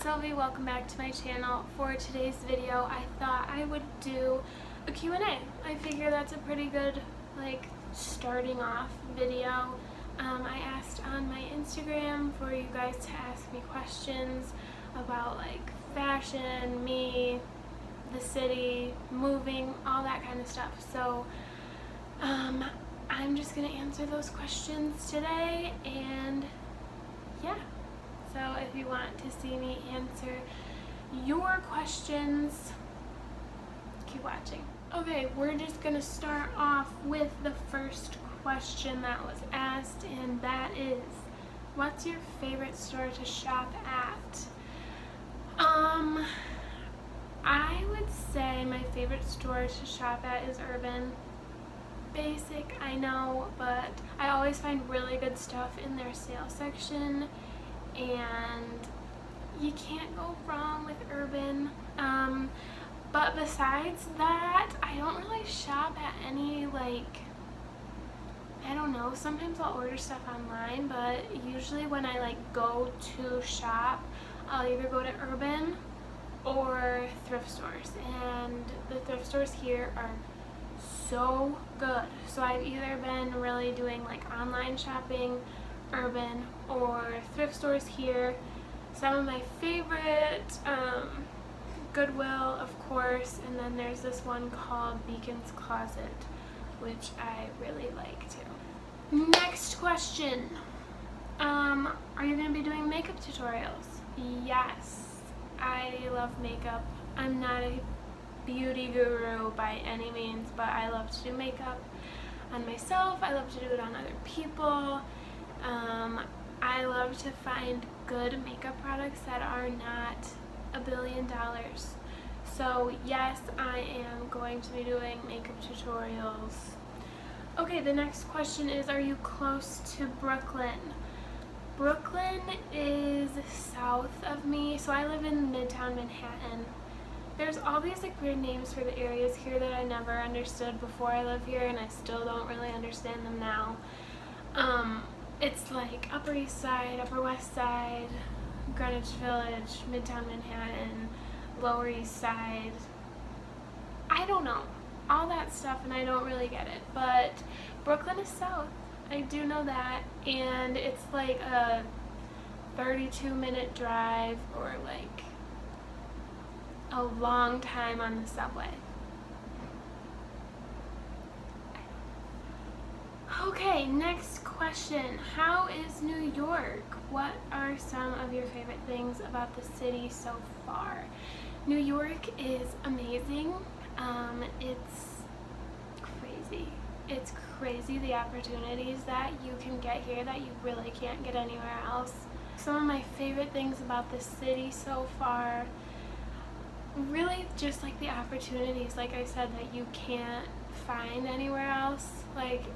Sylvie, welcome back to my channel. For today's video, I thought I would do a Q&A. I figure that's a pretty good, starting off video. I asked on my Instagram for you guys to ask me questions about, fashion, me, the city, moving, all that kind of stuff. So, I'm just gonna answer those questions today, and yeah. So if you want to see me answer your questions, keep watching. Okay, we're just gonna start off with the first question that was asked, and that is, what's your favorite store to shop at? I would say my favorite store to shop at is Urban. Basic, I know, but I always find really good stuff in their sale section, and you can't go wrong with Urban. But besides that, I don't really shop at any, I don't know, sometimes I'll order stuff online, but usually when I go to shop, I'll either go to Urban or thrift stores, and the thrift stores here are so good. So I've either been really doing online shopping, Urban, or thrift stores here. Some of my favorite, Goodwill, of course, and then there's this one called Beacon's Closet, which I really like too. Next question. Are you going to be doing makeup tutorials? Yes, I love makeup. I'm not a beauty guru by any means, but I love to do makeup on myself. I love to do it on other people. I love to find good makeup products that are not $1 billion. So yes, I am going to be doing makeup tutorials. Okay, the next question is, are you close to Brooklyn? Brooklyn is south of me, so I live in Midtown Manhattan. There's all these weird names for the areas here that I never understood before I lived here, and I still don't really understand them now. It's Upper East Side, Upper West Side, Greenwich Village, Midtown Manhattan, Lower East Side. I don't know. All that stuff, and I don't really get it. But Brooklyn is south. I do know that. And it's a 32-minute drive, or a long time on the subway. Okay, next question. How is New York? What are some of your favorite things about the city so far? New York is amazing. It's crazy. It's crazy the opportunities that you can get here that you really can't get anywhere else. Some of my favorite things about the city so far, really just the opportunities, like I said, that you can't find anywhere else.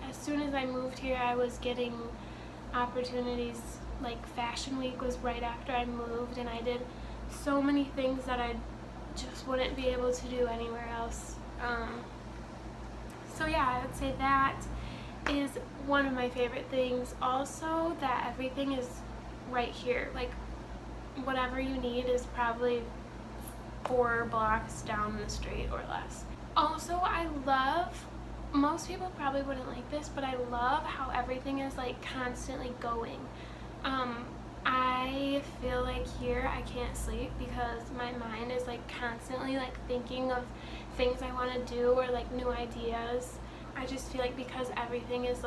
As soon as I moved here, I was getting opportunities. Fashion Week was right after I moved, and I did so many things that I just wouldn't be able to do anywhere else. So yeah, I would say that is one of my favorite things. Also, that everything is right here. Whatever you need is probably 4 blocks down the street or less. Also, I love, most people probably wouldn't like this, but I love how everything is constantly going. I feel here I can't sleep because my mind is constantly thinking of things I want to do, or new ideas. I just feel because everything is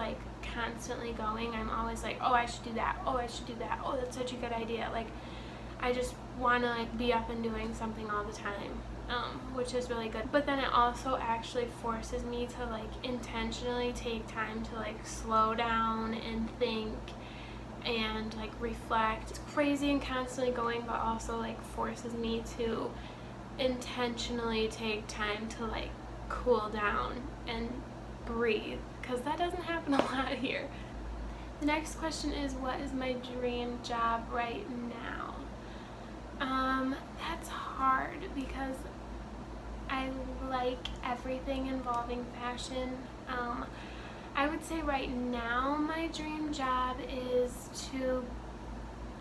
constantly going, I'm always oh, I should do that, oh, I should do that, oh, that's such a good idea. I just want to be up and doing something all the time, which is really good. But then it also actually forces me to intentionally take time to slow down and think and reflect. It's crazy and constantly going, but also forces me to intentionally take time to cool down and breathe, because that doesn't happen a lot here. The next question is, what is my dream job right now? That's hard because I like everything involving fashion. I would say right now my dream job is to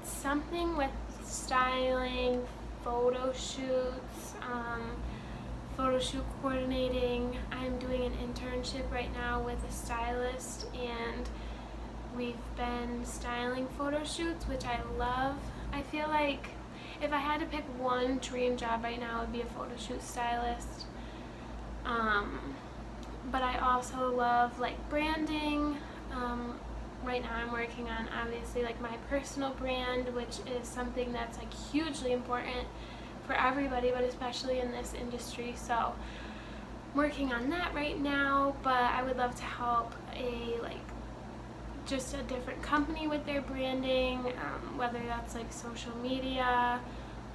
something with styling, photo shoots, photo shoot coordinating. I'm doing an internship right now with a stylist, and we've been styling photo shoots, which I love. I feel like if I had to pick one dream job right now, it would be a photo shoot stylist. But I also love like branding. Right now I'm working on obviously like my personal brand, which is something that's like hugely important for everybody, but especially in this industry. So I'm working on that right now, but I would love to help just a different company with their branding, whether that's like social media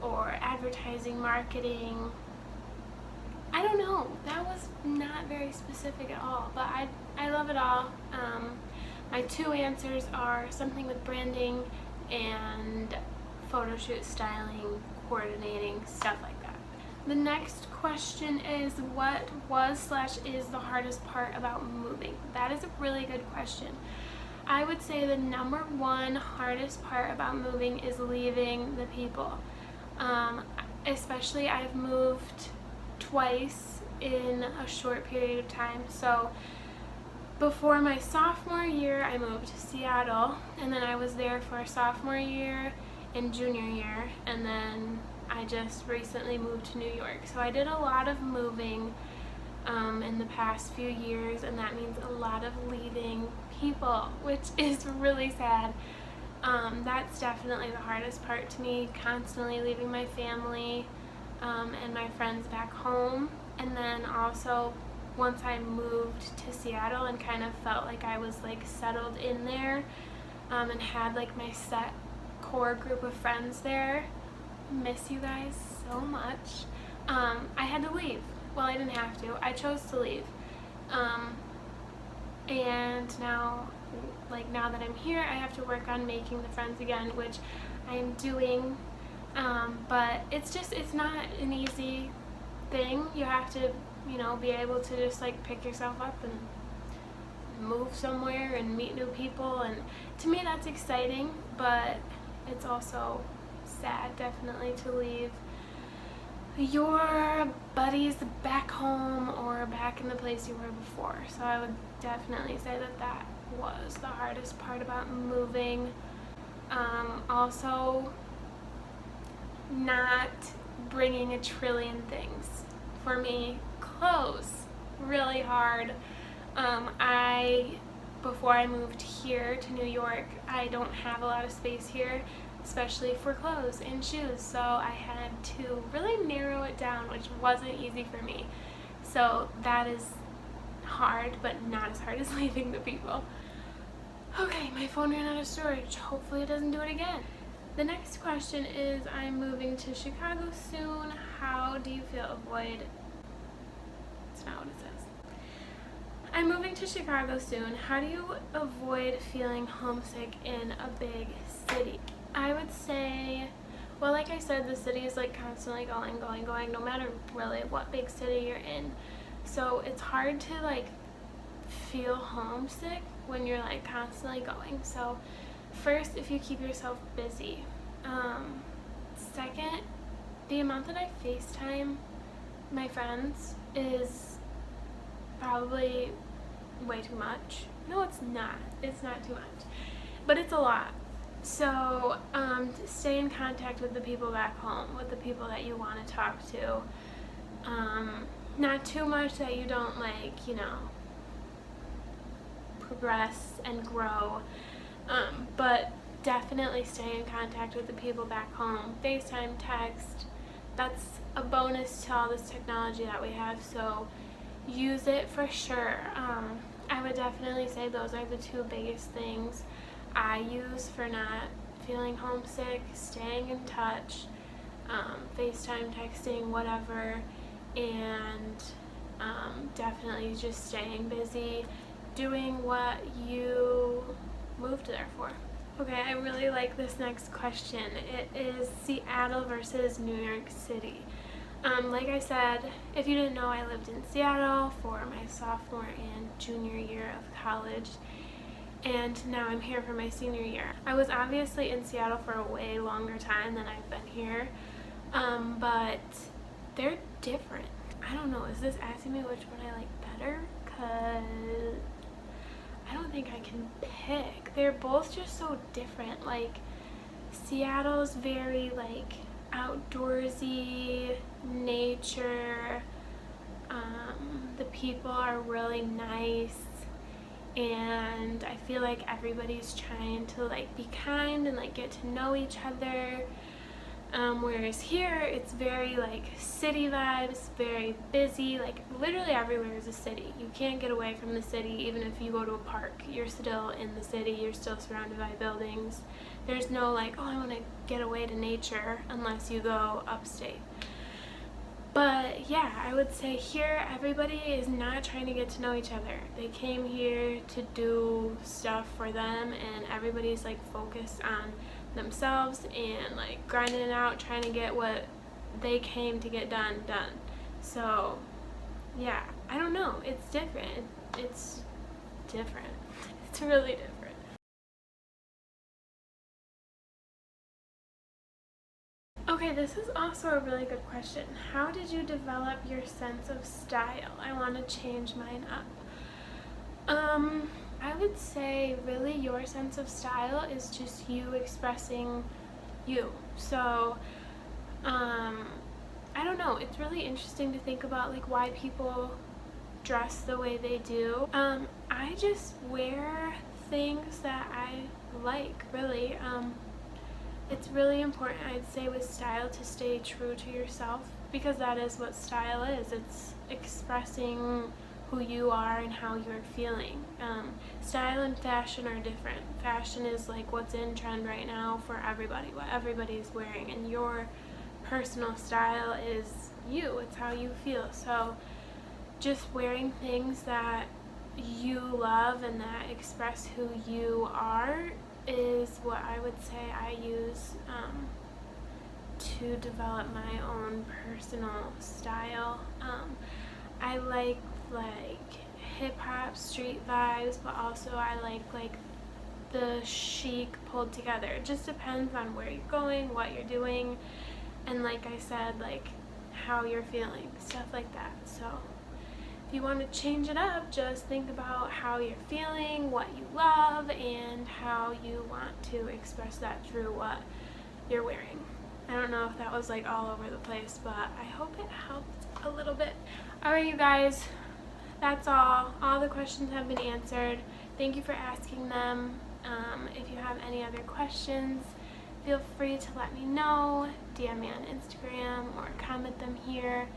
or advertising, marketing. I don't know, that was not very specific at all, but I love it all. My two answers are something with branding and photo shoot styling, coordinating, stuff like that. The next question is, what was/is the hardest part about moving? That is a really good question. I would say the number one hardest part about moving is leaving the people. Especially I've moved twice in a short period of time. So before my sophomore year, I moved to Seattle, and then I was there for sophomore year and junior year, and then I just recently moved to New York. So I did a lot of moving in the past few years, and that means a lot of leaving people, which is really sad. That's definitely the hardest part to me, constantly leaving my family and my friends back home. And then also once I moved to Seattle and kind of felt like I was like settled in there and had like my set core group of friends there, miss you guys so much, I had to leave. Well, I didn't have to, I chose to leave. And now that I'm here, I have to work on making the friends again, which I am doing, but it's not an easy thing. You have to, be able to just like pick yourself up and move somewhere and meet new people, and to me that's exciting, but it's also sad definitely to leave your buddies back home or back in the place you were before. So I would definitely say that was the hardest part about moving. Also, not bringing a trillion things. For me, clothes, really hard. Before I moved here to New York, I don't have a lot of space here, especially for clothes and shoes, so I had to really narrow it down, which wasn't easy for me. So that is hard, but not as hard as leaving the people. Okay, my phone ran out of storage. Hopefully it doesn't do it again. The next question is, I'm moving to Chicago soon. How do you feel avoid... That's not what it says. I'm moving to Chicago soon. How do you avoid feeling homesick in a big city? I would say, well, like I said, the city is like constantly going, no matter really what big city you're in. So it's hard to like feel homesick when you're like constantly going. So first, if you keep yourself busy. Second, the amount that I FaceTime my friends is probably way too much. No, it's not. It's not too much, but it's a lot. So stay in contact with the people back home, with the people that you want to talk to. Not too much that you don't progress and grow, but definitely stay in contact with the people back home. FaceTime, text, that's a bonus to all this technology that we have, so use it for sure. I would definitely say those are the two biggest things I use for not feeling homesick: staying in touch, FaceTime, texting, whatever, and definitely just staying busy, doing what you moved there for. Okay, I really like this next question. It is Seattle versus New York City. Like I said, if you didn't know, I lived in Seattle for my sophomore and junior year of college, and now I'm here for my senior year. I was obviously in Seattle for a way longer time than I've been here, but they're different. I don't know, is this asking me which one I like better? Because I don't think I can pick. They're both just so different. Like, Seattle's very like outdoorsy, nature, the people are really nice, and I feel like everybody's trying to like be kind and like get to know each other. Whereas here it's very like city vibes, very busy, like literally everywhere is a city. You can't get away from the city. Even if you go to a park, you're still in the city, you're still surrounded by buildings. There's no like, oh, I want to get away to nature, unless you go upstate. But yeah, I would say here everybody is not trying to get to know each other. They came here to do stuff for them, and everybody's like focused on themselves and like grinding it out, trying to get what they came to get done. So yeah, I don't know, it's different. It's different. It's really different. Okay, this is also a really good question. How did you develop your sense of style? I want to change mine up. I would say really your sense of style is just you expressing you. So, I don't know, it's really interesting to think about like why people dress the way they do. I just wear things that I like, really. It's really important, I'd say, with style to stay true to yourself, because that is what style is. It's expressing who you are and how you're feeling. Style and fashion are different. Fashion is like what's in trend right now for everybody, what everybody's wearing, and your personal style is you. It's how you feel. So just wearing things that you love and that express who you are is what I would say I use to develop my own personal style. I like hip-hop, street vibes, but also I like the chic pulled together. It just depends on where you're going, what you're doing, and like I said, like how you're feeling, stuff like that. So if you want to change it up, just think about how you're feeling, what you love, and how you want to express that through what you're wearing. I don't know if that was like all over the place, but I hope it helped a little bit. Alright, you guys, that's all. All the questions have been answered. Thank you for asking them. If you have any other questions, feel free to let me know. DM me on Instagram or comment them here,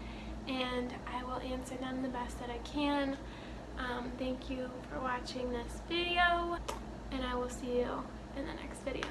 and I will answer them the best that I can. Thank you for watching this video, and I will see you in the next video.